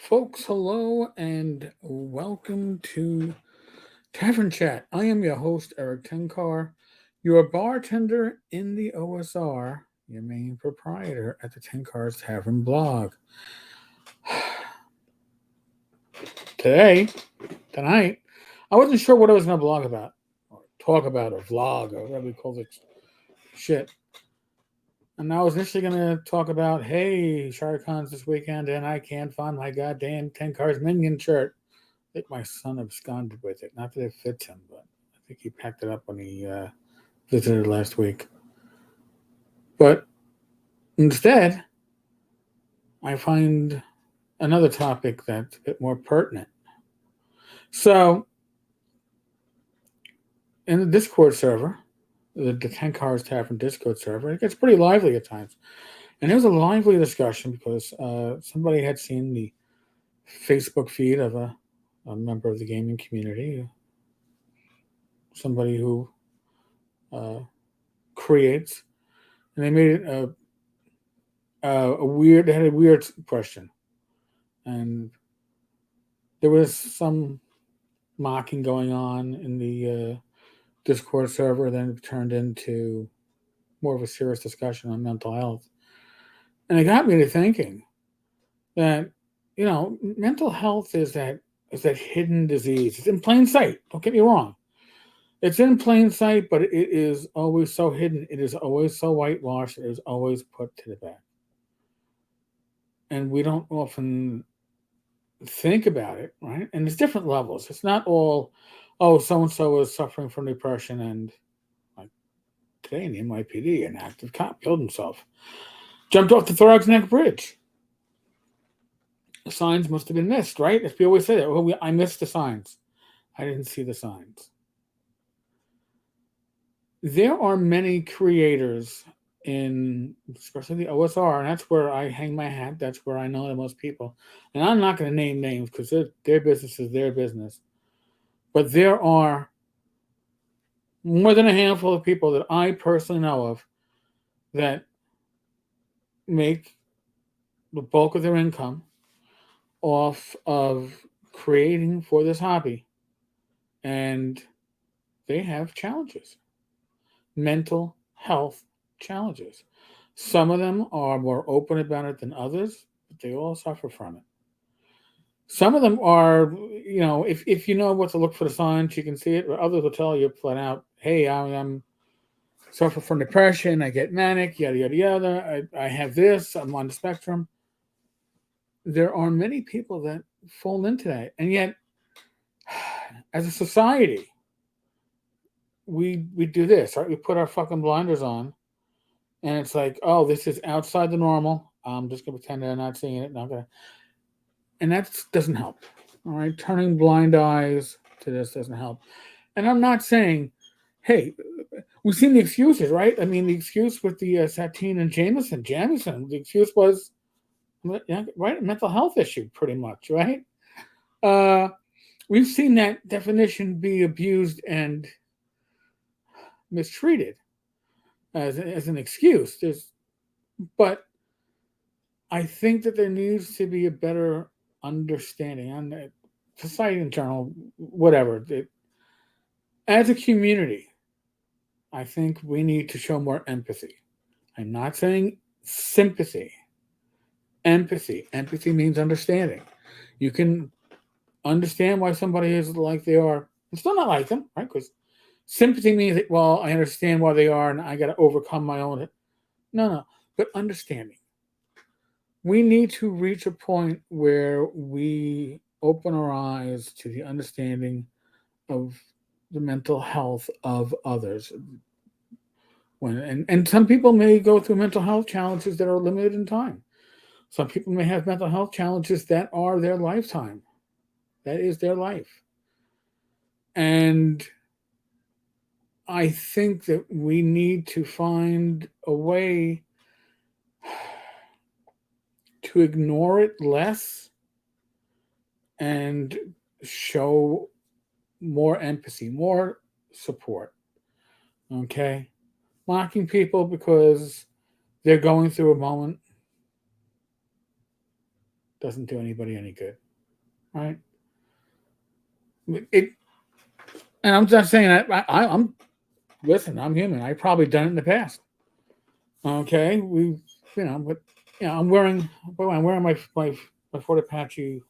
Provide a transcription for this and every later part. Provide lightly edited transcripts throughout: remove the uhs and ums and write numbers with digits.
Folks, hello and welcome to Tavern Chat. I am your host, Eric Tenkar, your bartender in the OSR, your main proprietor at the Tenkar's Tavern blog. Tonight, I wasn't sure what I was going to blog about, or talk about, or vlog, or whatever you call it shit. And I was initially going to talk about, hey, Sharikon's this weekend, and I can't find my goddamn Tenkar's Minion shirt. I think my son absconded with it. Not that it fits him, but I think he packed it up when he visited last week. But instead, I find another topic that's a bit more pertinent. So, in the Discord server, the 10 Cars Tavern Discord server, it gets pretty lively at times. And there was a lively discussion because somebody had seen the Facebook feed of a member of the gaming community, somebody who creates, and they made it they had a weird question, and there was some mocking going on in the Discord server. Then it turned into more of a serious discussion on mental health, and it got me to thinking that mental health is that hidden disease. It's in plain sight. Don't get me wrong. It's in plain sight, but it is always so hidden. It is always so whitewashed. It is always put to the back. And we don't often think about it, right? And there's different levels. It's not all, oh, so and so is suffering from depression, and like today in the NYPD, an active cop killed himself, jumped off the Thorogs Neck Bridge. The signs must have been missed, right? As we always say that. Well, I missed the signs. I didn't see the signs. There are many creators in, especially the OSR, and that's where I hang my hat. That's where I know the most people. And I'm not going to name names because their business is their business. But there are more than a handful of people that I personally know of that make the bulk of their income off of creating for this hobby. And they have challenges, mental health challenges. Some of them are more open about it than others, but they all suffer from it. Some of them are, if you know what to look for the signs, you can see it. But others will tell you flat out, hey, I'm suffer from depression, I get manic, yada, yada, yada. I have this, I'm on the spectrum. There are many people that fall into that. And yet, as a society, we do this, right? We put our fucking blinders on, and it's like, oh, this is outside the normal. I'm just gonna pretend that I'm not seeing it. Not gonna, and that doesn't help. All right, turning blind eyes to this doesn't help. And I'm not saying, hey, we've seen the excuses, right? I mean, the excuse with the Satine and Jamison, the excuse was, right, a mental health issue, pretty much, right? Uh, we've seen that definition be abused and mistreated as an excuse. But I think that there needs to be a better understanding on society in general, whatever. As a community, I think we need to show more empathy. I'm not saying sympathy. Empathy. Empathy means understanding. You can understand why somebody is like they are and still not like them, right? Because sympathy means that, well, I understand why they are and I got to overcome my own. No. But understanding. We need to reach a point where we open our eyes to the understanding of the mental health of others. And some people may go through mental health challenges that are limited in time. Some people may have mental health challenges that are their lifetime. That is their life. And I think that we need to find a way to ignore it less and show more empathy, more support. Okay? Mocking people because they're going through a moment. doesn't do anybody any good, right? It, and I'm not saying that I'm listen. I'm human. I've probably done it in the past. Okay, but I'm wearing my Fort Apache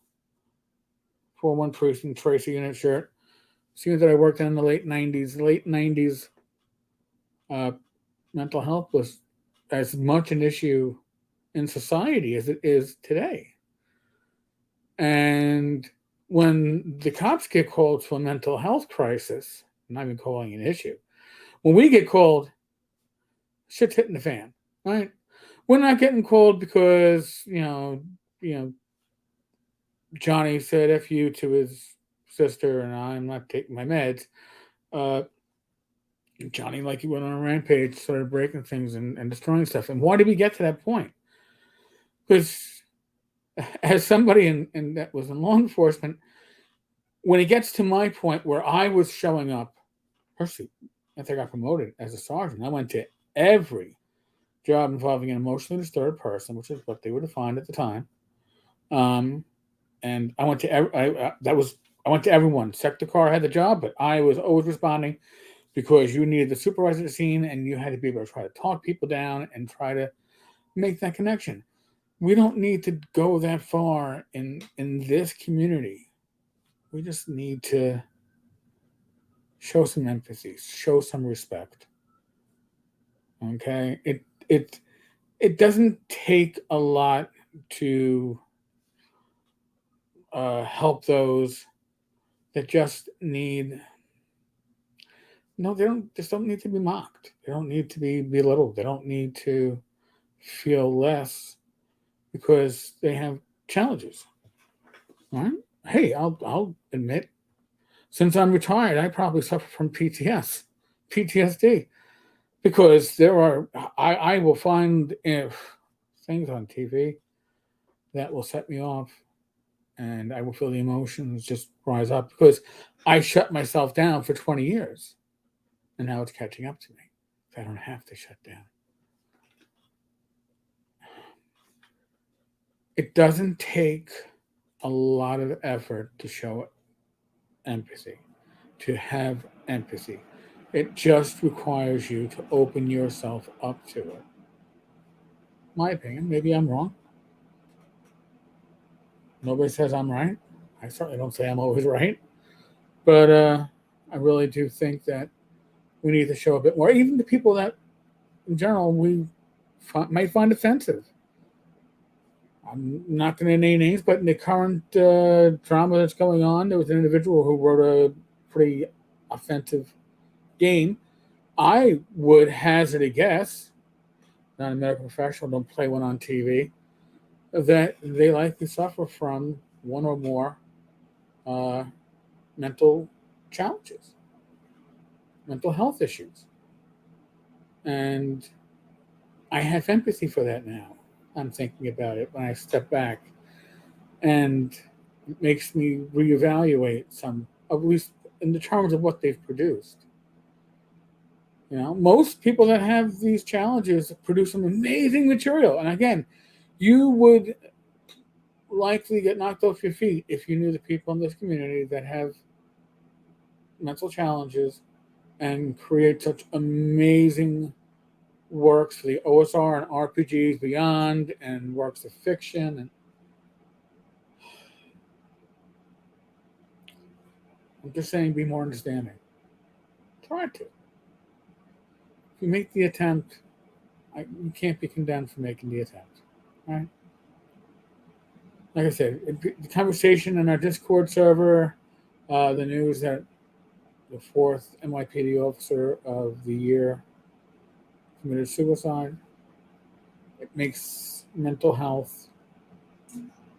4-1 Precinct Tracer unit shirt. Seems that I worked in the late '90s. Late '90s, uh, mental health was as much an issue in society as it is today. And when the cops get called for a mental health crisis, I'm not even calling it an issue. When we get called, shit's hitting the fan, right? We're not getting called because Johnny said "f you" to his sister, and I'm not taking my meds. Uh, Johnny, like he went on a rampage, started breaking things and destroying stuff. And why did we get to that point? Because as somebody that was in law enforcement, when it gets to my point where I was showing up, personally, after I got promoted as a sergeant, I went to every job involving an emotionally disturbed person, which is what they were defined at the time. Um, and I went to I went to everyone. Sector car had the job, but I was always responding because you needed the supervisor to scene, and you had to be able to try to talk people down and try to make that connection. We don't need to go that far in this community. We just need to show some empathy, show some respect. Okay, it doesn't take a lot to help those that just need. No, they don't. Just don't need to be mocked. They don't need to be belittled. They don't need to feel less because they have challenges. Right? Hey, I'll admit, since I'm retired, I probably suffer from PTSD, because I will find if things on TV that will set me off, and I will feel the emotions just rise up because I shut myself down for 20 years, and now it's catching up to me. I don't have to shut down. It doesn't take a lot of effort to show empathy, to have empathy. It just requires you to open yourself up to it. My opinion, maybe I'm wrong. Nobody says I'm right. I certainly don't say I'm always right. But I really do think that we need to show a bit more, even the people that, in general, we might find offensive. I'm not going to name names, but in the current drama that's going on, there was an individual who wrote a pretty offensive game. I would hazard a guess, not a medical professional, don't play one on TV, that they likely suffer from one or more uh, mental challenges, mental health issues. And I have empathy for that now. I'm thinking about it when I step back, and it makes me reevaluate some, at least in the terms of what they've produced. Most people that have these challenges produce some amazing material. And again, you would likely get knocked off your feet if you knew the people in this community that have mental challenges and create such amazing works for the OSR and RPGs beyond, and works of fiction. And I'm just saying, be more understanding. Try to. If you make the attempt, you can't be condemned for making the attempt. Right? Like I said, the conversation in our Discord server, the news that the fourth NYPD officer of the year committed suicide. It makes mental health,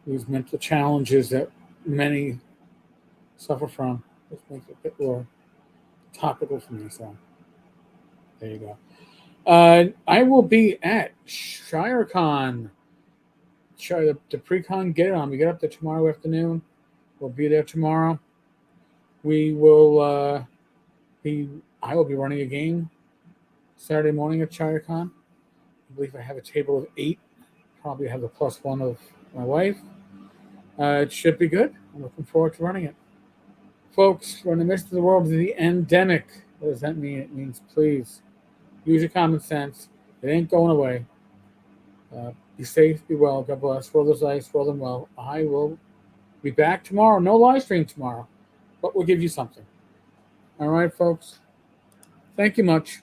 these mental challenges that many suffer from, just makes it a bit more topical for me. So there you go. I will be at ShireCon. The pre-con, get it on. We get up there tomorrow afternoon. We'll be there tomorrow. We will be. I will be running a game Saturday morning at ShireCon. I believe I have a table of 8. Probably have the plus one of my wife. It should be good. I'm looking forward to running it. Folks, we're in the midst of the world of the endemic. What does that mean? It means please use your common sense. It ain't going away. Be safe, be well. God bless. Roll those dice, roll them well. I will be back tomorrow. No live stream tomorrow, but we'll give you something. All right, folks. Thank you much.